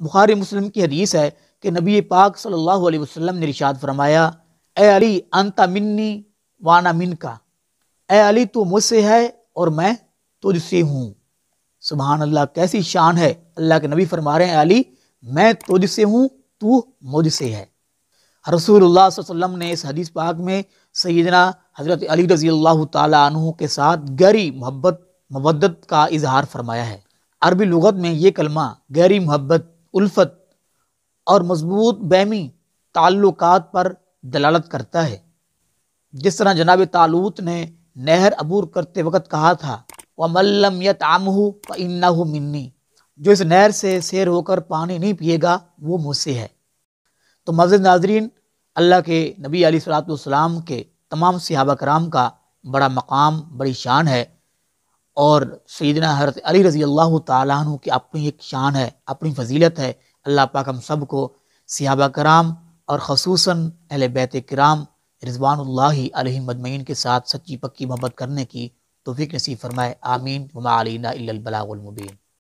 بخاری مسلم کی حدیث ہے کہ نبی پاک صلی اللہ علیہ وسلم نے ارشاد فرمایا، اے علی انت منی وانا منکا، اے علی تو مجھ سے ہے اور میں تجھ سے ہوں۔ سبحان اللہ، کیسی شان ہے! اللہ کے نبی فرما رہے ہیں، اے علی میں تجھ سے ہوں، تو مجھ سے ہے۔ رسول اللہ صلی اللہ علیہ وسلم نے اس حدیث پاک میں سیدنا حضرت علی رضی اللہ تعالیٰ عنہ کے ساتھ گہری محبت مودت کا اظہار فرمایا ہے۔ عربی لغت میں یہ کلمہ گہری محبت، الفت اور مضبوط باہمی تعلقات پر دلالت کرتا ہے۔ جس طرح جناب طالوت نے نہر عبور کرتے وقت کہا تھا، وَمَن لَّمْ يَطْعَمْهُ فَإِنَّهُ مِنِّي، جو اس نہر سے سیر ہو کر پانی نہیں پیے گا وہ مجھ سے ہے۔ تو معزز ناظرین، اللہ کے نبی علیہ الصلوۃ والسلام کے تمام صحابہ کرام کا بڑا مقام، بڑی شان ہے، اور سیدنا حضرت علی رضی اللہ تعالیٰ عنہ کی اپنی ایک شان ہے، اپنی فضیلت ہے۔ اللہ پاک ہم سب کو صحابہ کرام اور خصوصاً اہل بیت کرام رضوان اللہ علیہم اجمعین کے ساتھ سچی پکی محبت کرنے کی توفیق نصیب فرمائے، آمین۔ وما علینا الا البلاغ المبین۔